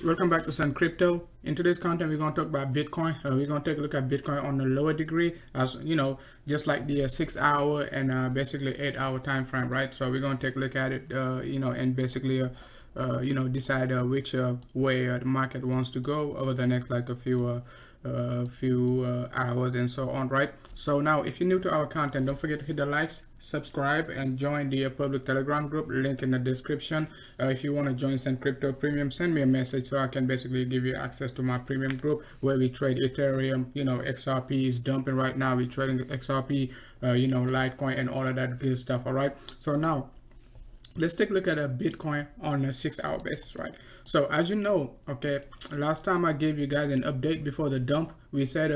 Welcome back to Sun Crypto. In today's content, we're going to talk about Bitcoin. We're going to take a look at Bitcoin on a lower degree, as you know, just like the 6 hour and basically 8 hour time frame, right? So we're going to take a look at it, and basically, decide which way the market wants to go over the next like a few hours and so on, right? So now, if you're new to our content, don't forget to hit the likes, subscribe, and join the public Telegram group. Link in the description. If you want to join Sun Crypto Premium, send me a message so I can basically give you access to my premium group where we trade Ethereum. XRP is dumping right now. We're trading XRP, Litecoin, and all of that good stuff. All right. So now, let's take a look at a Bitcoin on a 6 hour basis, right? So as you know, okay, last time I gave you guys an update before the dump, we said,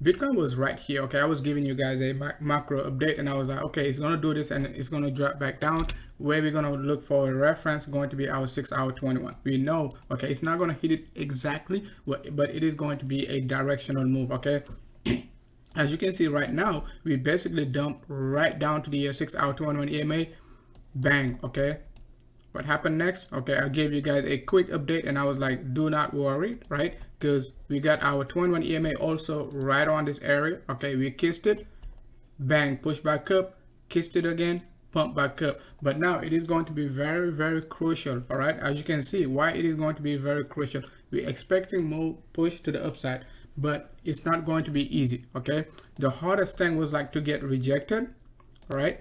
Bitcoin was right here. Okay, I was giving you guys a macro update, and I was like, okay, it's gonna do this and it's gonna drop back down. Where we're gonna look for a reference going to be our 6 hour 21. We know, okay, it's not gonna hit it exactly, but it is going to be a directional move. Okay. As you can see right now, we basically dumped right down to the 6 hour 21 EMA. Bang. Okay, what happened next? Okay, I gave you guys a quick update and I was like, do not worry, right? Because we got our 21 EMA also right on this area. Okay, we kissed it, bang, push back up, kissed it again, pump back up. But now it is going to be very, very crucial. All right, as you can see, why it is going to be very crucial. We're expecting more push to the upside, but it's not going to be easy. Okay, the hardest thing was like to get rejected. All right,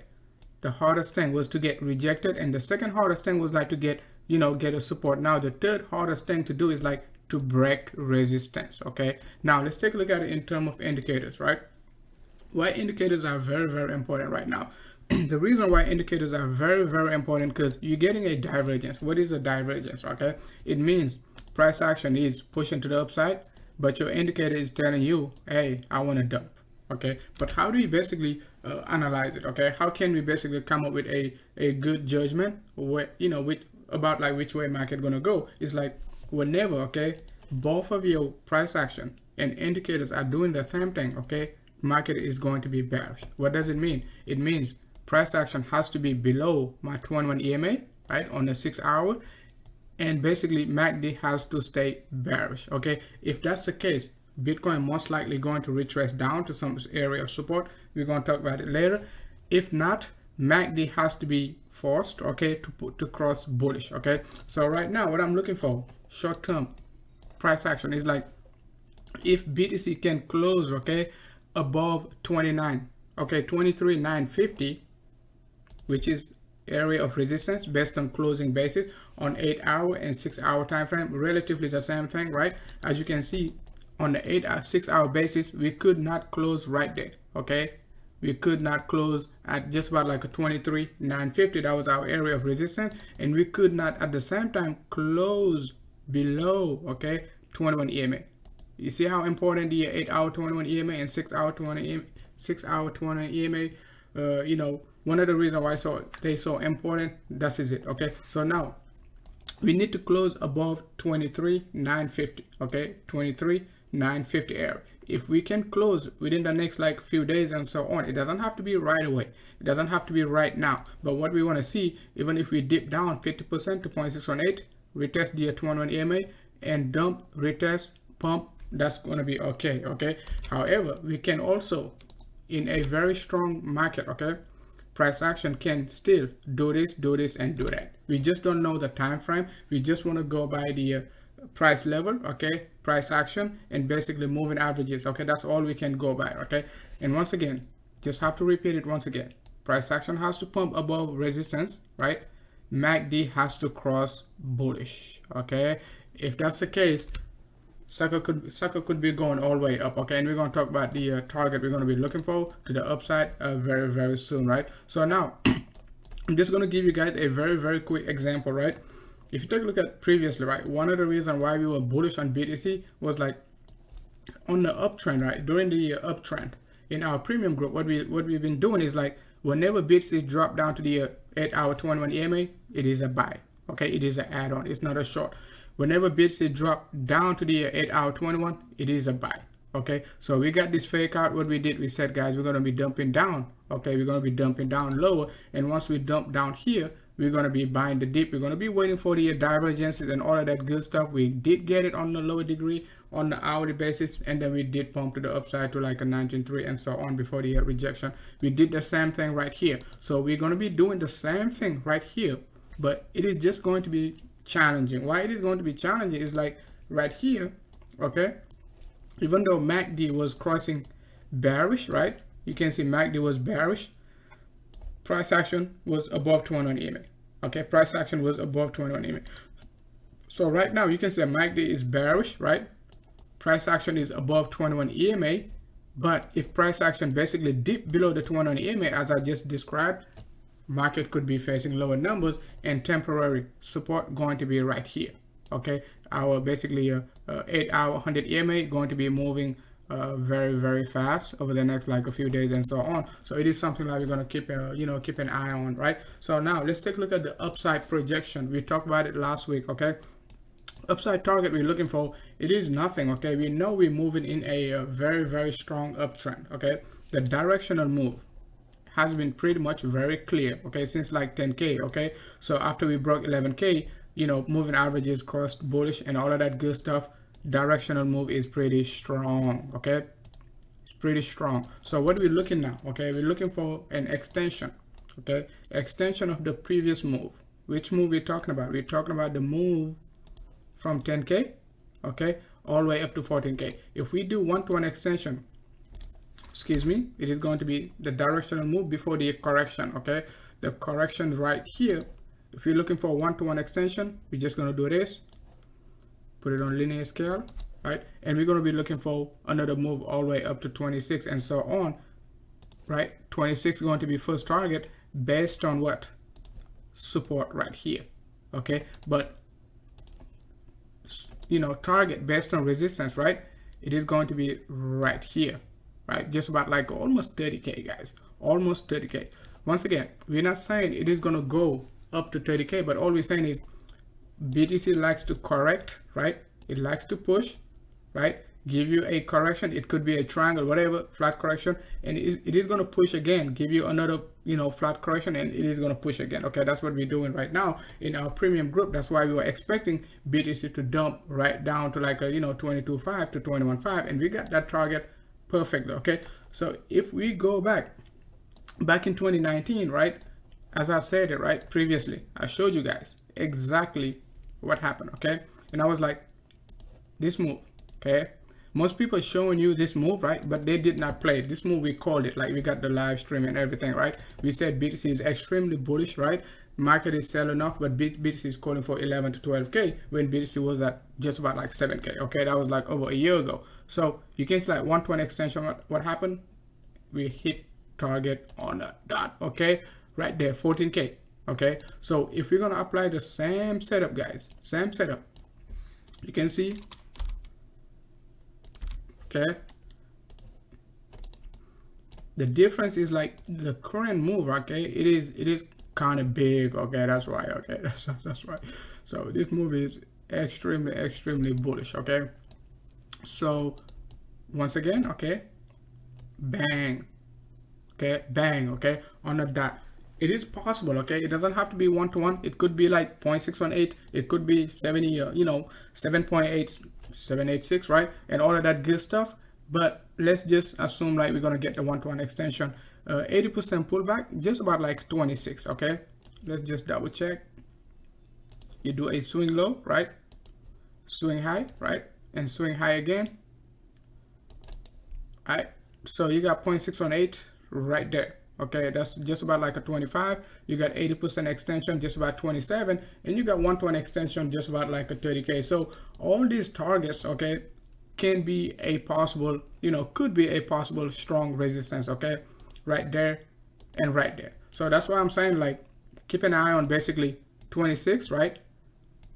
the hardest thing was to get rejected, and the second hardest thing was like to get a support. Now the third hardest thing to do is like to break resistance. Okay, now let's take a look at it in terms of indicators, right? Why indicators are very, very important right now. The reason why indicators are very, very important, because you're getting a divergence. What is a divergence? Okay, it means price action is pushing to the upside, but your indicator is telling you, hey, I want to dump. Okay, but how do you basically analyze it? Okay, how can we basically come up with a good judgment where about like which way market gonna go? It's like whenever, okay, both of your price action and indicators are doing the same thing, okay, market is going to be bearish. What does it mean? It means price action has to be below my 21 EMA, right, on the 6 hour, and basically MACD has to stay bearish. Okay, if that's the case, Bitcoin most likely going to retrace down to some area of support. We're going to talk about it later. If not, MACD has to be forced, okay, to cross bullish. Okay, so right now what I'm looking for short-term price action is like if BTC can close, okay, above 29, okay, 23,950, which is area of resistance based on closing basis on 8 hour and 6 hour time frame, relatively the same thing, right? As you can see, on the 6 hour basis, we could not close right there. Okay, we could not close at just about like a 23,950. That was our area of resistance, and we could not at the same time close below, okay, 21 EMA. You see how important the 8 hour 21 EMA and 6 hour 20 EMA, 6 hour 20 EMA, one of the reasons why they're so important, that is it. Okay, so now we need to close above 23,950. Okay, 23,950 area. If we can close within the next like few days and so on, it doesn't have to be right away, it doesn't have to be right now, but what we want to see, even if we dip down 50% to 0.618, retest the 21 EMA and dump, retest, pump, that's going to be okay. Okay, however, we can also, in a very strong market, okay, price action can still do this and do that. We just don't know the time frame. We just want to go by the price level, okay, price action, and basically moving averages. Okay, that's all we can go by. Okay, and once again, just have to repeat it once again, price action has to pump above resistance, right? MACD has to cross bullish. Okay, if that's the case, sucker could be going all the way up. Okay, and we're going to talk about the target we're going to be looking for to the upside very, very soon, right? So now I'm just going to give you guys a very, very quick example, right? If you take a look at previously, right, one of the reasons why we were bullish on BTC was like on the uptrend, right? During the uptrend in our premium group, what we've been doing is like whenever BTC drop down to the 8 hour 21 EMA, it is a buy. Okay, it is an add-on, it's not a short. Whenever BTC drop down to the 8 hour 21, it is a buy. Okay, so we got this fake out. What we did, we said, guys, we're going to be dumping down. Okay, we're going to be dumping down lower, and once we dump down here, we're going to be buying the dip. We're going to be waiting for the divergences and all of that good stuff. We did get it on the lower degree on the hourly basis, and then we did pump to the upside to like a 19.3 and so on before the rejection. We did the same thing right here. So we're going to be doing the same thing right here, but it is just going to be challenging. Why it is going to be challenging is like right here, okay? Even though MACD was crossing bearish, right? You can see MACD was bearish. Price action was above 21 EMA. Okay, price action was above 21 EMA. So right now you can see MACD is bearish, right? Price action is above 21 EMA. But if price action basically dipped below the 21 EMA, as I just described, market could be facing lower numbers and temporary support going to be right here. Okay, our basically 8-hour 100 EMA going to be moving very fast over the next like a few days and so on. So it is something that we're going to keep keep an eye on, right? So now let's take a look at the upside projection. We talked about it last week. Okay, upside target we're looking for, it is nothing. Okay, we know we're moving in a very strong uptrend. Okay, the directional move has been pretty much very clear, okay, since like 10K. Okay, so after we broke 11K, moving averages crossed bullish and all of that good stuff, directional move is pretty strong. Okay, it's pretty strong. So what are we looking now? Okay, we're looking for an extension. Okay, extension of the previous move. Which move we're talking about? We're talking about the move from 10K, okay, all the way up to 14K. If we do one-to-one extension, excuse me, it is going to be the directional move before the correction. Okay, the correction right here. If you're looking for a one-to-one extension, we're just going to do this, put it on linear scale, right? And we're going to be looking for another move all the way up to 26 and so on, right? 26 is going to be first target based on what? Support right here. Okay, but target based on resistance, right? It is going to be right here, right? Just about like almost 30K, guys, almost 30K. Once again, we're not saying it is going to go up to 30K, but all we're saying is BTC likes to correct, right? It likes to push, right? Give you a correction. It could be a triangle, whatever, flat correction, and it is going to push again, give you another flat correction, and it is going to push again. Okay, that's what we're doing right now in our premium group. That's why we were expecting BTC to dump right down to like a 22.5 to 21.5, and we got that target perfectly. Okay, so if we go back in 2019, right, as I said it right previously, I showed you guys exactly what happened. Okay, and I was like, this move, okay, most people showing you this move, right, but they did not play this move. We called it, like we got the live stream and everything, right? We said BTC is extremely bullish, right? Market is selling off, but BTC is calling for 11 to 12K when BTC was at just about like 7K. Okay, that was like over a year ago. So you can see like 120 extension. What happened? We hit target on the dot. Okay, right there, 14K. Okay, so if we're gonna apply the same setup, guys, same setup, you can see, okay, the difference is like the current move. Okay, it is kind of big. Okay, that's why. Okay, that's right. So this move is extremely bullish. Okay, so once again, okay, bang, okay, bang, okay, on the dot. It is possible, okay? It doesn't have to be one-to-one. It could be like 0.618. It could be 70, 7.8, 786, right? And all of that good stuff. But let's just assume like we're going to get the one-to-one extension. 80% pullback, just about like 26, okay? Let's just double check. You do a swing low, right? Swing high, right? And swing high again. All right? So you got 0.618 right there. Okay, that's just about like a 25. You got 80% extension, just about 27, and you got 120 extension, just about like a 30K. So all these targets, okay, can be a possible, could be a possible strong resistance. Okay, right there and right there. So that's why I'm saying like keep an eye on basically 26, right,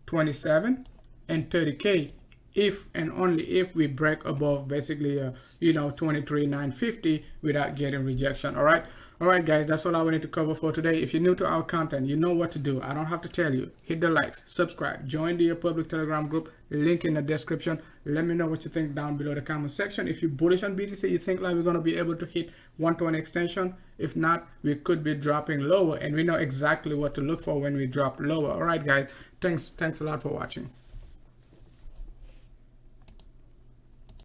27 and 30K if and only if we break above basically 23,950 without getting rejection. All right guys, that's all I wanted to cover for today. If you're new to our content, you know what to do. I don't have to tell you. Hit the likes, subscribe, join the public Telegram group, link in the description. Let me know what you think down below the comment section. If you're bullish on BTC, you think like we're going to be able to hit 120 extension. If not, we could be dropping lower, and we know exactly what to look for when we drop lower. All right guys, thanks a lot for watching.